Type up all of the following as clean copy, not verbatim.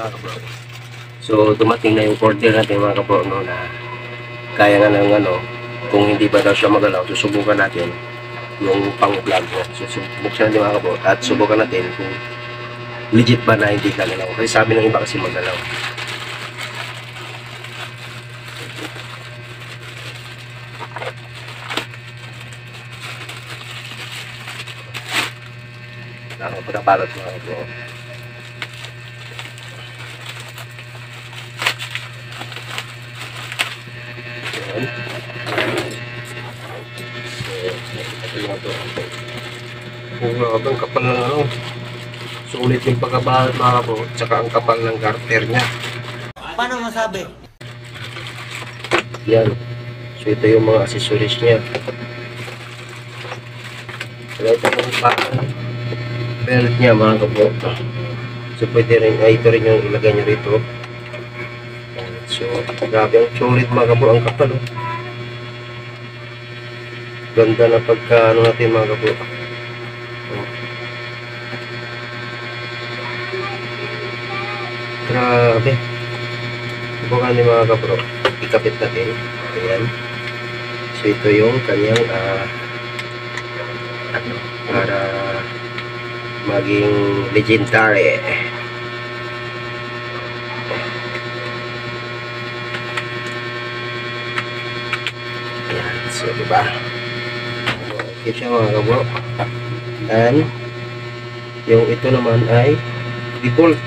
mga kabro. So dumating na yung order natin mga kabro, no, na kaya nga ng ano, kung hindi ba daw siya magalaw, susubukan natin yung pang vlog mo. So buksan natin mga kabro at subukan natin kung legit ba na hindi gagalaw. Kasi sabi ng iba kasi magalaw. Pagkabalot mga kabro. Ang kapal ng ano, sulit yung pagkabalot mga kabro, tsaka ang kapal ng garter nya. Paano masabi? Yan. So ito yung mga accessories nya. So ito yung belt nya mga kabro. So pwede rin, ito rin yung ilagay nyo rito. So grabe ang sulit mga kabro, ang kapal oh. Ganda na pagka ano natin mga kabro. Grabe. Subukan din mga kabro, ikapit natin. Ayan. So ito yung kanyang ano, para maging legendary. Ayan. So diba, okay siya mga kabro. And yung ito naman ay default.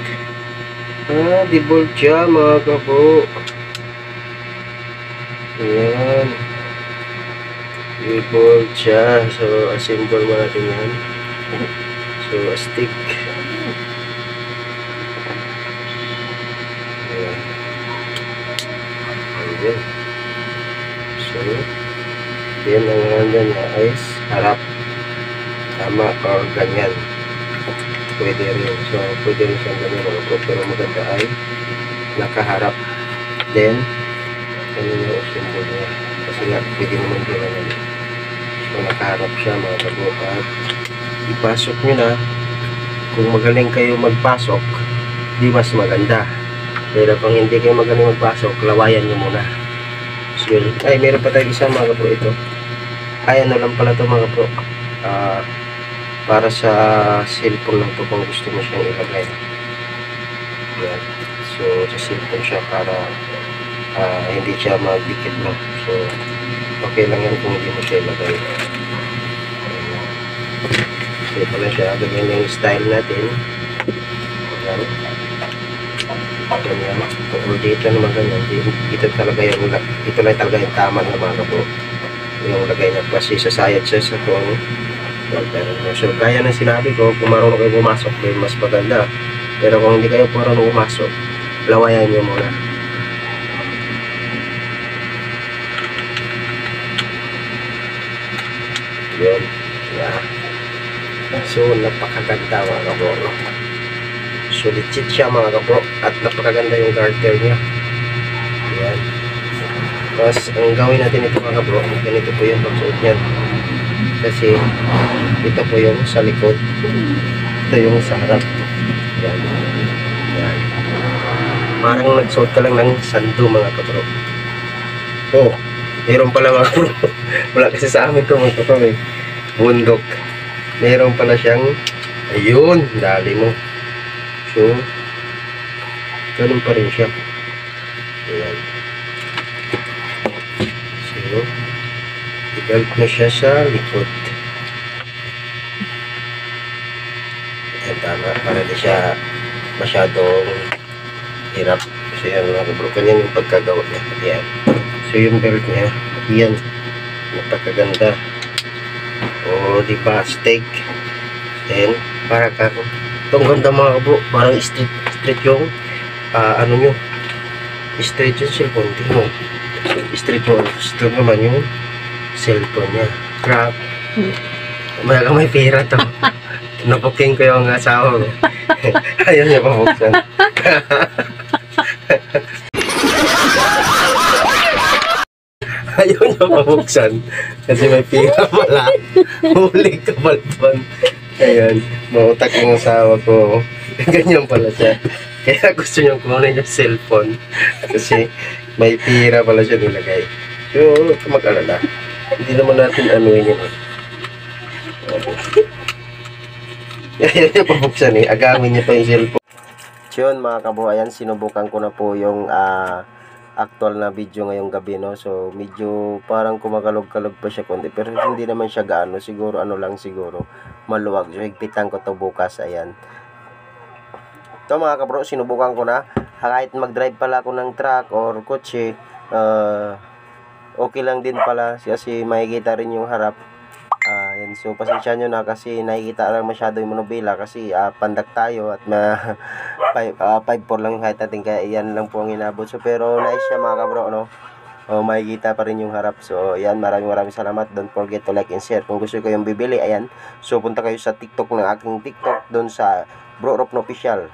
Default siya mga kabro. Ayan. Default siya. So assemble mo natin yan. So stick. Ayan. Ayan. So yan ang handa niya ay harap, tama, or ganyan. Pwede rin. So pwede rin siyang ganyan mga kabro, pero maganda ay nakaharap. Then ganyan yung symbol niya, kasi nga pwede naman din ganyan. So nakaharap siya mga kabro, at ipasok nyo na. Kung magaling kayo magpasok, di mas maganda. Pero kung hindi kayo magaling magpasok, lawayan nyo muna. So, ay meron pa tayo isang mga kabro. Ito ay ano lang pala ito mga kabro, para sa cellphone lang ito kung gusto mo siyang ilagay. Yan. So sa cellphone siya para hindi siya magdikit mo. So okay lang yan kung hindi mo siya ilagay. So ito lang siya, ganyan yung style natin. Yan. Ganyan. Kung dito naman ganyan, ito talaga yung, ito lang talaga yung tama na mga kabro, yung lagay na, kasi sasayad siya sa itong. So kaya na sinabi ko, kung marunong kayo pumasok, mas maganda. Pero kung hindi kayo marunong pumasok, lawayan nyo muna. Yun. Yeah. So napakaganda mga kabro. So legit siya mga kabro, at napakaganda yung garter niya. Yan. Tapos ang gawin natin ito mga kabro, ganito po yung pagsuot niyan. Kasi ito po yung sa likod, ito yung sa harap. Yan. Yan. Parang nagsuot ka lang ng sando mga kabro. Oh, meron pala mga kabro. Wala kasi sa amin ito mga kabro, eh. Bundok. Meron pala siyang, ayun, dali mo. So ganun pa rin siya. Ayan. So i-belt na siya sa likod. Ayan, tama, para di siya masyadong hirap. So yan mga kabro, ganyan yung pagkagawa niya. Ayan. So yung belt niya, ayan, napakaganda. O diba, steak. Then para ka, itong ganda mga kabro, parang straight yung ano nyo, straight yung cellphone. Tingnan mo, straight mo. Straight naman yung cellphone nya. Crap. May pera to. Nabuking ko yung asawa ko. Ayaw niya pabuksan. Ayaw niya pabuksan kasi may pera pala. Huli ka balton. Ayan, mautak yung asawa ko. Ganyan pala siya. Kaya gusto niyang kunin yung cellphone. Kasi may pira pala siya nilagay. So, huwag ka mag-alala. Hindi naman natin anuin yun. Ayaw niya pabuksan eh. Agamin niya pa yung cellphone. So yun mga kabuhayan, sinubukan ko na po yung actual na video ngayong gabi, no. So medyo parang kumakalog-kalog pa siya konti, pero hindi naman siya gaano, siguro ano lang siguro maluwag. So higpitan ko to bukas. Ayan, ito mga kabro, sinubukan ko na. Kahit mag-drive pala ako ng truck or kotse, okay lang din pala kasi makikita rin yung harap. Yan. So pasensya nyo na kasi nakikita lang masyado yung manubila kasi pandak tayo at 5'4" lang yung height natin, kaya yan lang po ang inabot. So pero nice siya mga kabro, no. Makikita pa rin yung harap. So yan, maraming salamat. Don't forget to like and share kung gusto ko yung bibili. Ayan, so punta kayo sa TikTok ng aking TikTok, doon sa Bro Rob Official.